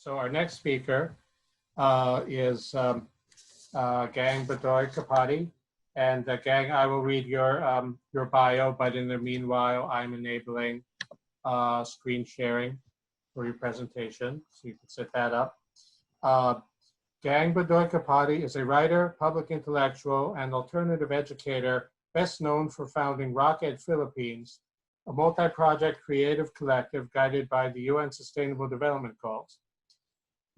So our next speaker is Gang Badoy Capati. And Gang, I will read your bio, but in the meanwhile, I'm enabling screen sharing for your presentation, so you can set that up. Gang Badoy Capati is a writer, public intellectual, and alternative educator, best known for founding RockEd Philippines, a multi-project creative collective guided by the UN Sustainable Development Goals.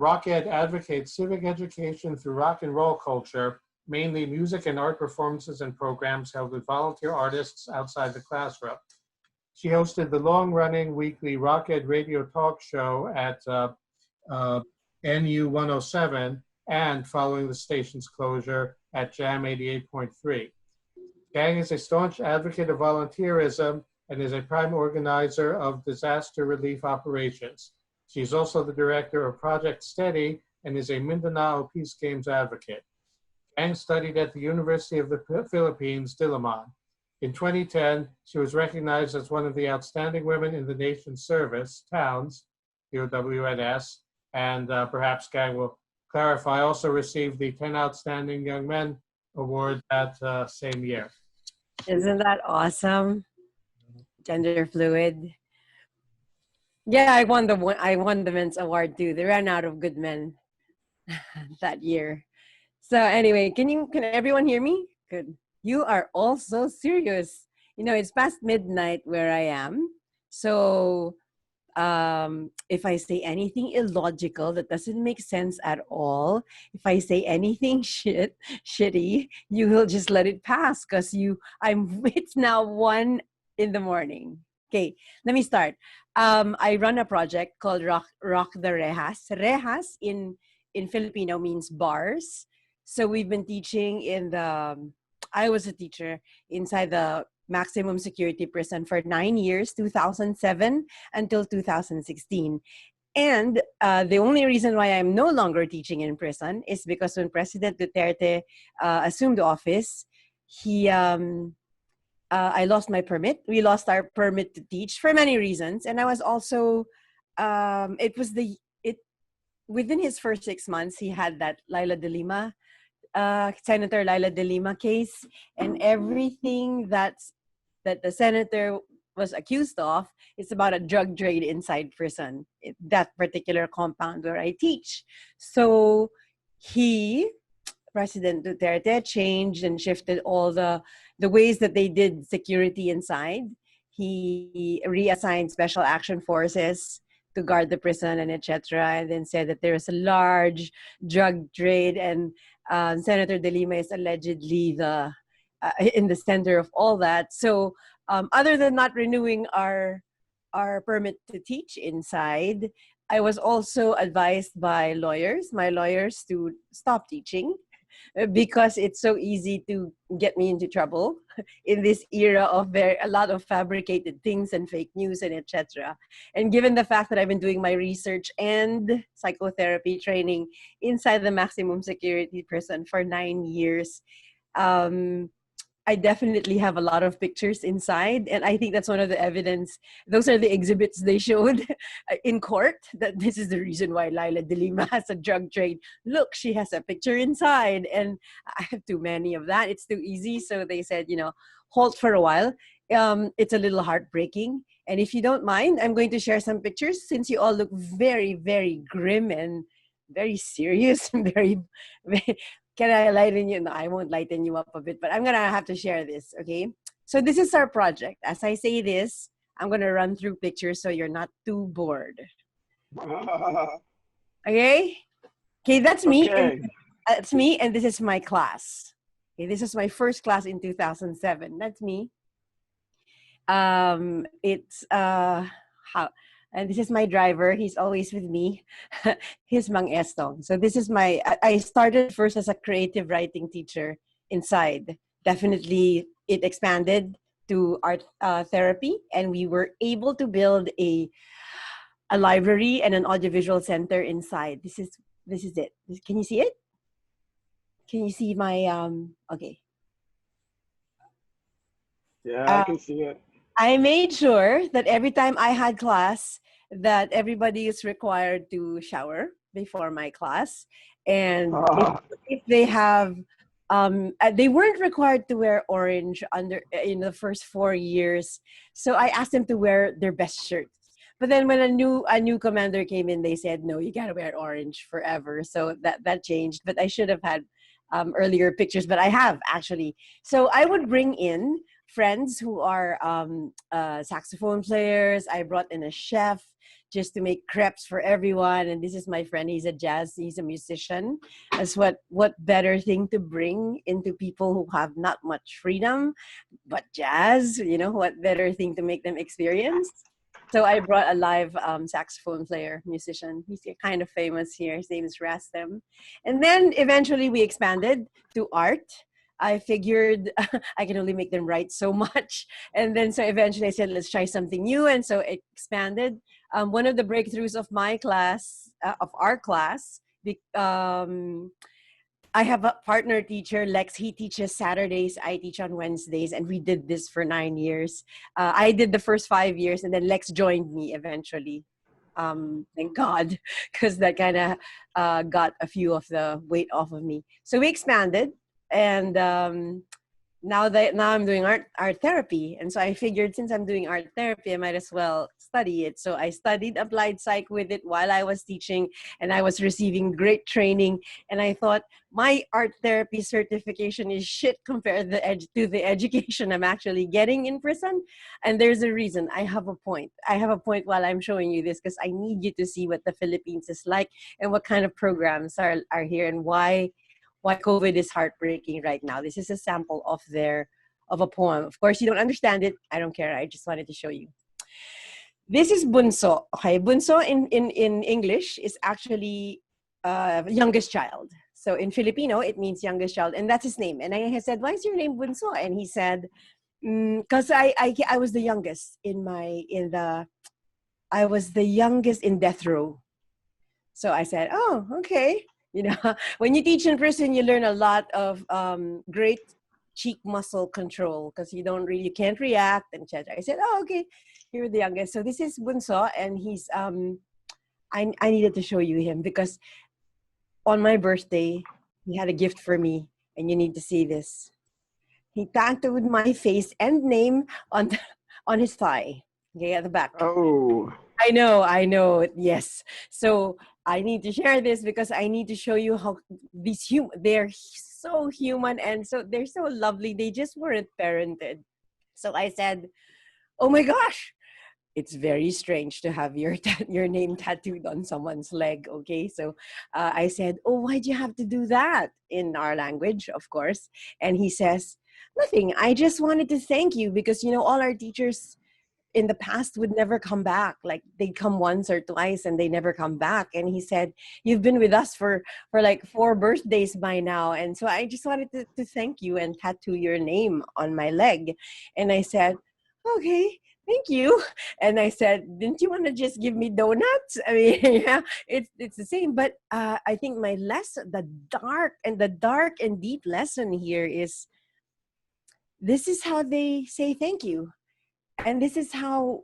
RockEd advocates civic education through rock and roll culture, mainly music and art performances and programs held with volunteer artists outside the classroom. She hosted the long-running weekly RockEd radio talk show at NU 107 and, following the station's closure, at Jam 88.3. Gang is a staunch advocate of volunteerism and is a prime organizer of disaster relief operations. She's also the director of Project Steady and is a Mindanao Peace Games advocate. Gang studied at the University of the Philippines, Diliman. In 2010, she was recognized as one of the outstanding women in the nation's service, towns, UWNS, and perhaps Gang will clarify, also received the 10 Outstanding Young Men Award that same year. Isn't that awesome? Gender fluid. Yeah, I won the men's award too. They ran out of good men that year. So anyway, can everyone hear me? Good. You are all so serious. You know, it's past midnight where I am. So if I say anything illogical that doesn't make sense at all, if I say anything shitty, you will just let it pass because it's now 1 a.m. Okay, let me start. I run a project called Rock the Rehas. Rehas in Filipino means bars. So we've been teaching I was a teacher inside the maximum security prison for 9 years, 2007 until 2016. And the only reason why I'm no longer teaching in prison is because when President Duterte assumed office, I lost my permit. We lost our permit to teach for many reasons. And I was also, within his first 6 months, he had that Senator Laila de Lima case, and everything that the senator was accused of is about a drug trade inside prison, that particular compound where I teach. So President Duterte changed and shifted all the ways that they did security inside. He reassigned special action forces to guard the prison and etc. And then said that there is a large drug trade, and Senator De Lima is allegedly in the center of all that. So other than not renewing our permit to teach inside, I was also advised by my lawyers to stop teaching because it's so easy to get me into trouble in this era of a lot of fabricated things and fake news and etc. And given the fact that I've been doing my research and psychotherapy training inside the maximum security prison for 9 years, I definitely have a lot of pictures inside, and I think that's one of the evidence. Those are the exhibits they showed in court, that this is the reason why Laila de Lima has a drug trade. Look, she has a picture inside, and I have too many of that. It's too easy, so they said, halt for a while. It's a little heartbreaking, and if you don't mind, I'm going to share some pictures since you all look very, very grim and very serious and very can I lighten you? No, I won't lighten you up a bit, but I'm going to have to share this, okay? So this is our project. As I say this, I'm going to run through pictures so you're not too bored. Okay? Okay, that's me. Okay. That's me, and this is my class. Okay, this is my first class in 2007. That's me. And this is my driver. He's always with me. He's Mang Estong. So this is I started first as a creative writing teacher inside. Definitely it expanded to art therapy, and we were able to build a library and an audiovisual center inside. This is it. Can you see it? Can you see my, okay. Yeah, I can see it. I made sure that every time I had class, that everybody is required to shower before my class. And Ah, if they have, they weren't required to wear orange under in the first 4 years. So I asked them to wear their best shirt. But then when a new commander came in, they said, no, you gotta wear orange forever. So that changed. But I should have had earlier pictures, but I have actually. So I would bring in friends who are saxophone players. I brought in a chef just to make crepes for everyone. And this is my friend. He's a musician. As what better thing to bring into people who have not much freedom, but jazz? What better thing to make them experience? So I brought a live saxophone player, musician. He's kind of famous here. His name is Rastem. And then eventually we expanded to art. I figured I can only make them write so much. And then so eventually I said, let's try something new. And so it expanded. One of the breakthroughs of my class, of our class, I have a partner teacher, Lex. He teaches Saturdays. I teach on Wednesdays. And we did this for 9 years. I did the first 5 years, and then Lex joined me eventually. Thank God, because that kind of got a few of the weight off of me. So we expanded. And now I'm doing art therapy, and so I figured since I'm doing art therapy, I might as well study it. So I studied applied psych with it while I was teaching, and I was receiving great training. And I thought my art therapy certification is shit compared to the education I'm actually getting in prison. And there's a reason. I have a point. While I'm showing you this, because I need you to see what the Philippines is like and what kind of programs are here and why COVID is heartbreaking right now. This is a sample of a poem. Of course, you don't understand it. I don't care. I just wanted to show you. This is bunso. Okay, bunso in English is actually youngest child. So in Filipino, it means youngest child, and that's his name. And I said, "Why is your name bunso?" And he said, "Because I was the youngest I was the youngest in death row." So I said, "Oh, okay." When you teach in prison, you learn a lot of great cheek muscle control because you can't react, and etc. I said, "Oh, okay, you're the youngest." So this is Bunso, and he's I needed to show you him because on my birthday he had a gift for me, and you need to see this. He tattooed my face and name on his thigh, okay, at the back. oh, I know. Yes. So I need to share this because I need to show you how they're so human and so they're so lovely. They just weren't parented. So I said, "Oh my gosh, it's very strange to have your name tattooed on someone's leg." Okay. So I said, "Oh, why'd you have to do that?" In our language, of course. And he says, "Nothing. I just wanted to thank you because, all our teachers in the past would never come back. Like they'd come once or twice and they never come back." And he said, "You've been with us for like 4 birthdays by now. And so I just wanted to thank you and tattoo your name on my leg." And I said, "Okay, thank you." And I said, "Didn't you want to just give me donuts?" I mean, yeah, it's the same. But I think my lesson, the dark and deep lesson here is this is how they say thank you. And this is how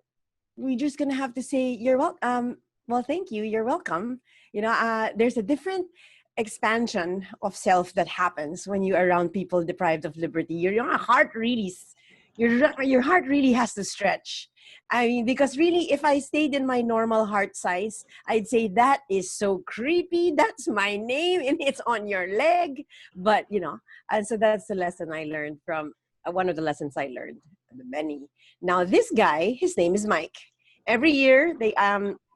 we're just going to have to say, "You're welcome." Well, thank you. You're welcome. There's a different expansion of self that happens when you're around people deprived of liberty. Your heart really has to stretch. I mean, because really, if I stayed in my normal heart size, I'd say that is so creepy. That's my name and it's on your leg. But, and so that's the lesson I learned from one of the lessons I learned, many. Now, this guy, his name is Mike. Every year,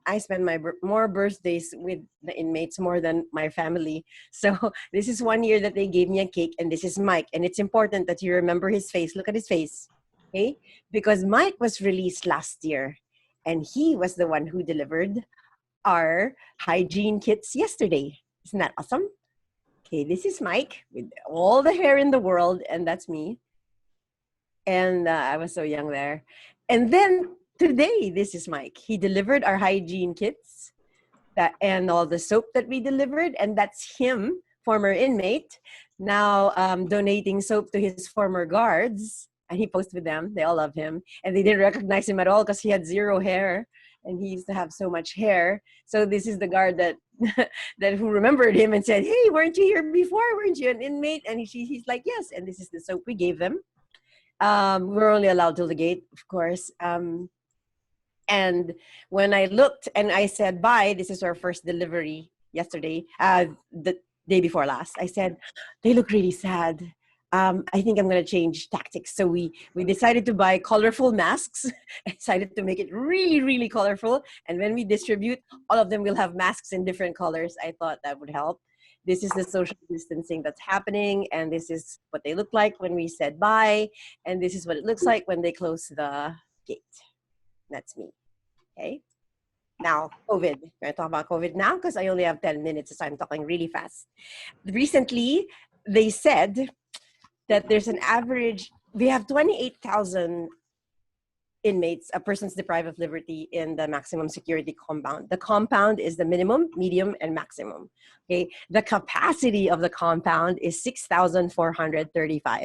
I spend more birthdays with the inmates more than my family. So this is one year that they gave me a cake, and this is Mike. And it's important that you remember his face. Look at his face, okay? Because Mike was released last year, and he was the one who delivered our hygiene kits yesterday. Isn't that awesome? Okay, this is Mike with all the hair in the world, and that's me. And I was so young there. And then today, this is Mike. He delivered our hygiene kits and all the soap that we delivered. And that's him, former inmate, now donating soap to his former guards. And he posted with them. They all love him. And they didn't recognize him at all because he had 0 hair. and he used to have so much hair. So this is the guard that that who remembered him and said, "Hey, weren't you here before? Weren't you an inmate?" And he's like, "Yes." And this is the soap we gave them. We're only allowed till the gate, of course. And when I looked and I said, "Bye," this is our first delivery yesterday, the day before last. I said, "They look really sad. I think I'm going to change tactics." So we decided to buy colorful masks. I decided to make it really, really colorful. And when we distribute, all of them will have masks in different colors. I thought that would help. This is the social distancing that's happening. And this is what they look like when we said bye. And this is what it looks like when they close the gate. That's me. Okay. Now, COVID. We're going to talk about COVID now because I only have 10 minutes, so I'm talking really fast. Recently, they said that there's an average, we have 28,000 inmates, persons deprived of liberty in the maximum security compound. The compound is the minimum, medium, and maximum. Okay. The capacity of the compound is 6,435.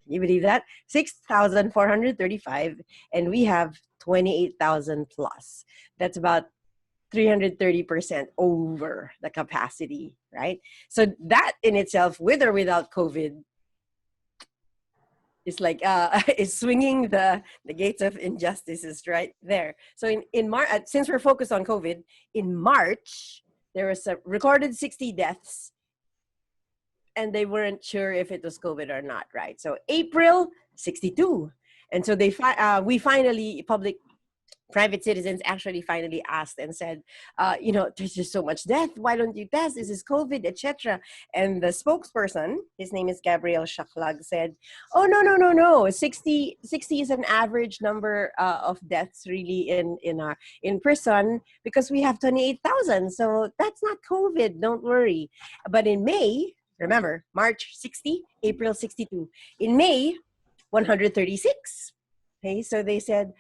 Can you believe that? 6,435, and we have 28,000 plus. That's about 330% over the capacity, right? So that in itself, with or without COVID, is like is swinging the gates of injustices right there. So in March, since we're focused on COVID, in March there was a recorded 60 deaths, and they weren't sure if it was COVID or not, right? So April, 62. And so we finally, private citizens actually finally asked and said, there's just so much death. Why don't you test? This is COVID, etc. And the spokesperson, his name is Gabriel Shaklag, said, "Oh, no. 60 is an average number of deaths really in prison because we have 28,000. So that's not COVID. Don't worry." But in May, remember, March 60, April 62. In May, 136. Okay, so they said,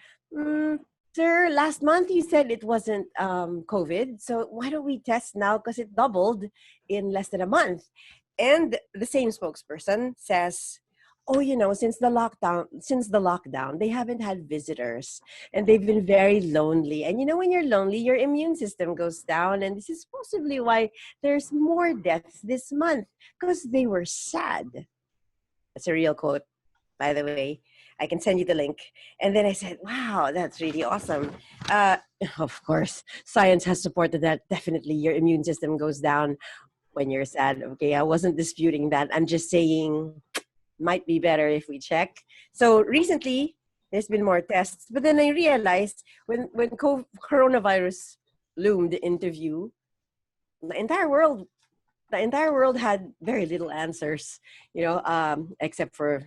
"Sir, last month you said it wasn't COVID, so why don't we test now because it doubled in less than a month?" And the same spokesperson says, "Oh, since the lockdown, they haven't had visitors and they've been very lonely. And when you're lonely, your immune system goes down, and this is possibly why there's more deaths this month because they were sad." That's a real quote, by the way. I can send you the link. And then I said, wow, that's really awesome. Of course, science has supported that. Definitely your immune system goes down when you're sad. Okay, I wasn't disputing that. I'm just saying might be better if we check. So recently, there's been more tests. But then I realized when coronavirus loomed into view, the entire world had very little answers, except for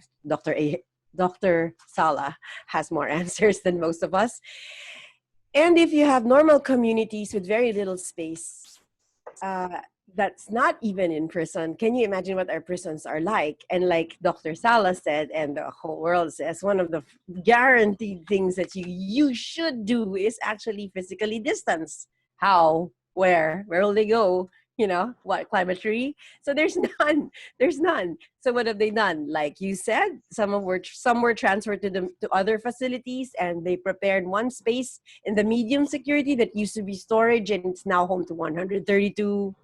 Dr. Salah has more answers than most of us. And if you have normal communities with very little space, that's not even in prison. Can you imagine what our prisons are like? And like Dr. Salah said, and the whole world says, one of the guaranteed things that you should do is actually physically distance. How? Where will they go? What, climb a tree? So there's none. So what have they done? Like you said, some were transferred to other facilities, and they prepared one space in the medium security that used to be storage, and it's now home to 132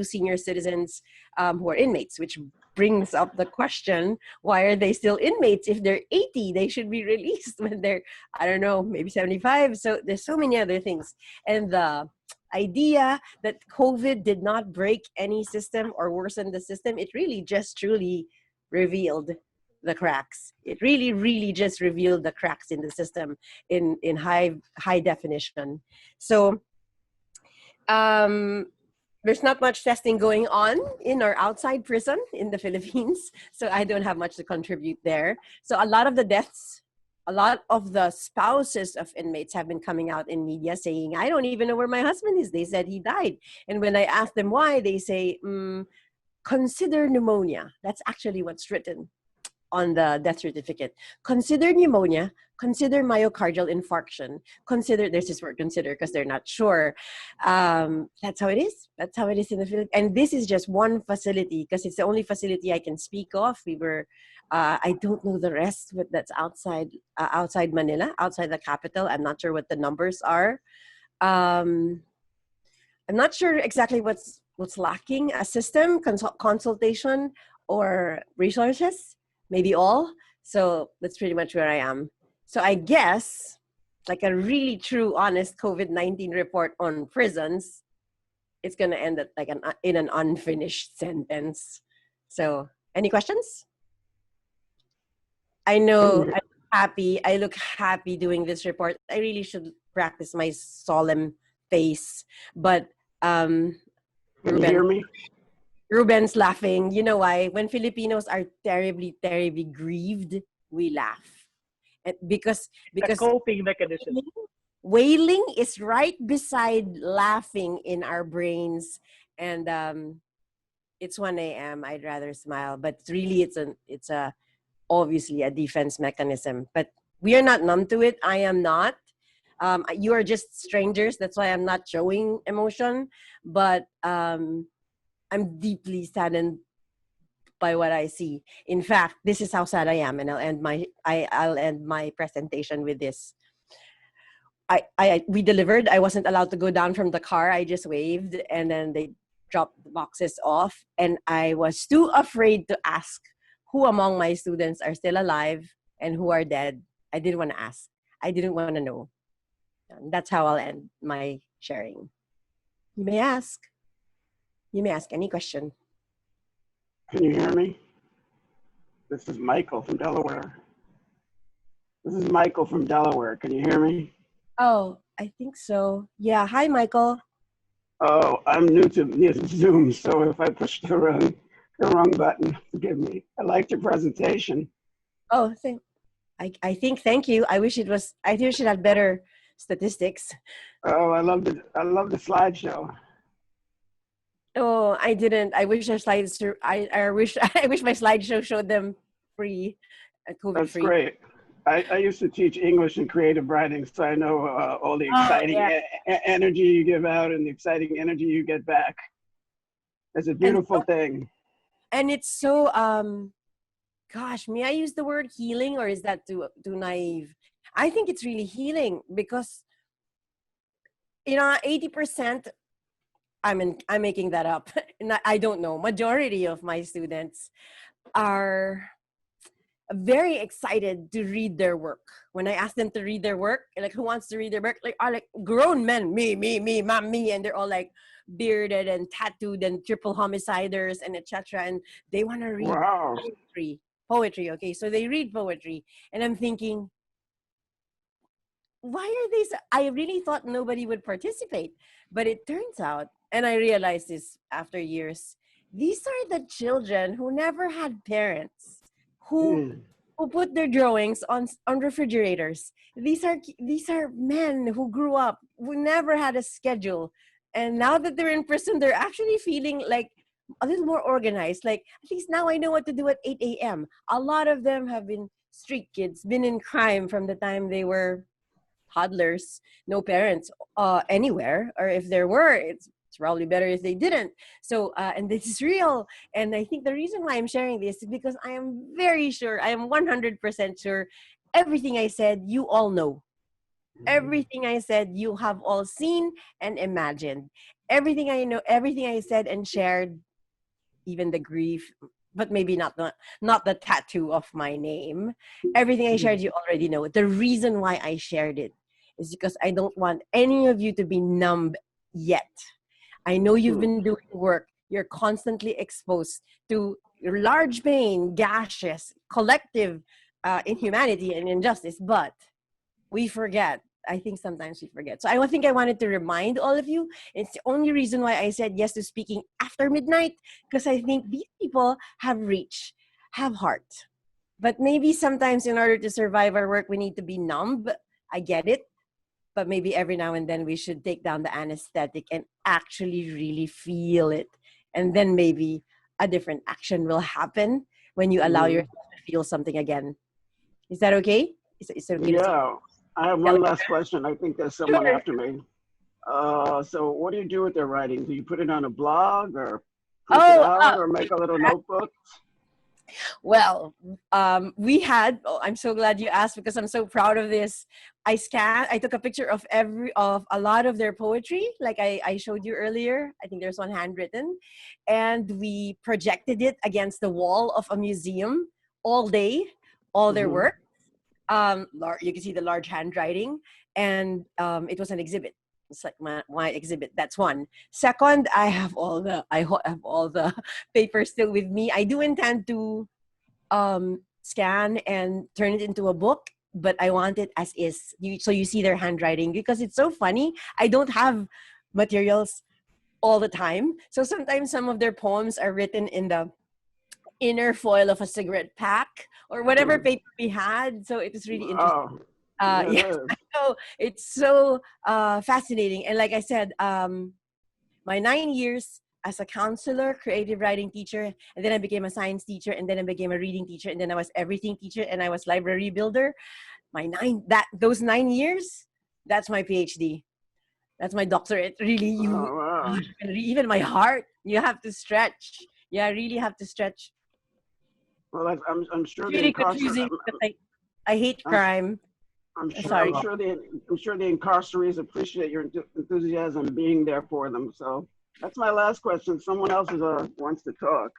senior citizens who are inmates, which brings up the question, why are they still inmates? If they're 80, they should be released when they're, I don't know, maybe 75. So there's so many other things. And the idea that COVID did not break any system or worsen the system, it really just truly revealed the cracks. It really, really just revealed the cracks in the system in high definition. So there's not much testing going on in or outside prison in the Philippines, so I don't have much to contribute there. So a lot of the spouses of inmates have been coming out in media saying, "I don't even know where my husband is. They said he died." And when I ask them why, they say, "Consider pneumonia." That's actually what's written. on the death certificate. Consider pneumonia, consider myocardial infarction, consider, there's this word consider because they're not sure. That's how it is. That's how it is in the Philippines. And this is just one facility because it's the only facility I can speak of. We were, I don't know the rest, but that's outside Manila, outside the capital. I'm not sure what the numbers are. I'm not sure exactly what's lacking, a system, consultation, or resources, maybe all. So that's pretty much where I am. So I guess, like a really true, honest COVID-19 report on prisons, it's going to end at like in an unfinished sentence. So any questions? I know I look happy doing this report. I really should practice my solemn face, but Can you hear me? Ruben's laughing. You know why? When Filipinos are terribly, terribly grieved, we laugh. And because A coping mechanism. wailing is right beside laughing in our brains, and it's 1 a.m. I'd rather smile, but really it's a obviously a defense mechanism. But we are not numb to it. I am not. You are just strangers. That's why I'm not showing emotion. But I'm deeply saddened by what I see. In fact, this is how sad I am, and I'll end my presentation with this. We delivered. I wasn't allowed to go down from the car. I just waved, and then they dropped the boxes off, and I was too afraid to ask who among my students are still alive and who are dead. I didn't want to ask. I didn't want to know. And that's how I'll end my sharing. You may ask. You may ask any question. Can you hear me? This is Michael from Delaware. Can you hear me? Oh, I think so. Yeah. Hi, Michael. Oh, I'm new to Zoom, so if I push the wrong button, forgive me. I liked your presentation. Oh, I think thank you. I wish you should have better statistics. Oh, I love the slideshow. Oh, I didn't. I wish our slides. I wish my slideshow showed them free, COVID That's free. great. I used to teach English and creative writing, so I know all the exciting energy you give out and the exciting energy you get back. It's a beautiful thing. And it's so gosh, may I use the word healing, or is that too naive? I think it's really healing because 80%. I'm making that up. I don't know. Majority of my students are very excited to read their work. When I ask them to read their work, like who wants to read their work, are like grown men, me, mom, me, and they're all like bearded and tattooed and triple homiciders and etc. And they want to read poetry. Okay, so they read poetry, and I'm thinking, why are they? I really thought nobody would participate, but it turns out, and I realized this after years, these are the children who never had parents, who put their drawings on refrigerators. These are men who grew up, who never had a schedule, and now that they're in prison, they're actually feeling like a little more organized. Like, at least now I know what to do at 8 a.m. A lot of them have been street kids, been in crime from the time they were toddlers, no parents anywhere, or if there were, it's probably better if they didn't. So and this is real, and I think the reason why I'm sharing this is because I am very sure, I am 100% sure, everything I said you all know. Everything I said you have all seen and imagined. Everything I know, everything I said and shared, even the grief, but maybe not the tattoo of my name. Everything I shared, you already know. The reason why I shared it is because I don't want any of you to be numb yet. I know you've been doing work. You're constantly exposed to large pain, gashes, collective inhumanity and injustice, but we forget. I think sometimes we forget. So I think I wanted to remind all of you. It's the only reason why I said yes to speaking after midnight, because I think these people have reach, have heart. But maybe sometimes in order to survive our work, we need to be numb. I get it. But maybe every now and then we should take down the anesthetic and actually really feel it. And then maybe a different action will happen when you allow yourself to feel something again. Is that okay? Is it okay to talk? Yeah, I have one last question. I think there's someone Sure. after me. So what do you do with their writing? Do you put it on a blog or print it Oh, out or make a little notebook? well, we had. Oh, I'm so glad you asked because I'm so proud of this. I took a picture of a lot of their poetry, like I showed you earlier. I think there's one handwritten, and we projected it against the wall of a museum all day, all their Mhm. work. You can see the large handwriting, and it was an exhibit. It's like my exhibit. That's one. Second, have all the papers still with me. I do intend to scan and turn it into a book, but I want it as is. So you see their handwriting because it's so funny. I don't have materials all the time, so sometimes some of their poems are written in the inner foil of a cigarette pack or whatever paper we had. So it was really interesting. Oh, yeah, it Yes, is. I know. It's so fascinating. And like I said, my 9 years as a counselor, creative writing teacher, and then I became a science teacher, and then I became a reading teacher, and then I was everything teacher, and I was library builder. Those 9 years, that's my PhD. That's my doctorate. Really, Oh, wow. even my heart, you have to stretch. Yeah, I really have to stretch. Well, I'm sure the Really confusing because I hate I'm, crime. I'm Sorry. sure the incarcerees appreciate your enthusiasm being there for them. So that's my last question. Someone else wants to talk.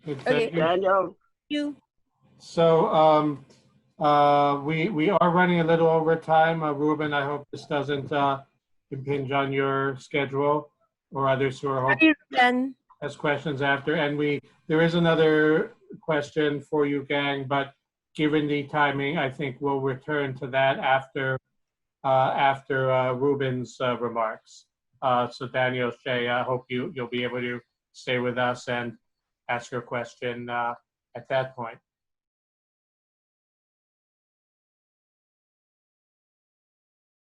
Okay. Daniel. You. So we are running a little over time. Ruben, I hope this doesn't impinge on your schedule or others who are hoping Then. to ask questions after. And there is another question for you, gang, but given the timing, I think we'll return to that after Ruben's remarks. So Daniel, Shay, I hope you'll be able to stay with us and ask your question at that point.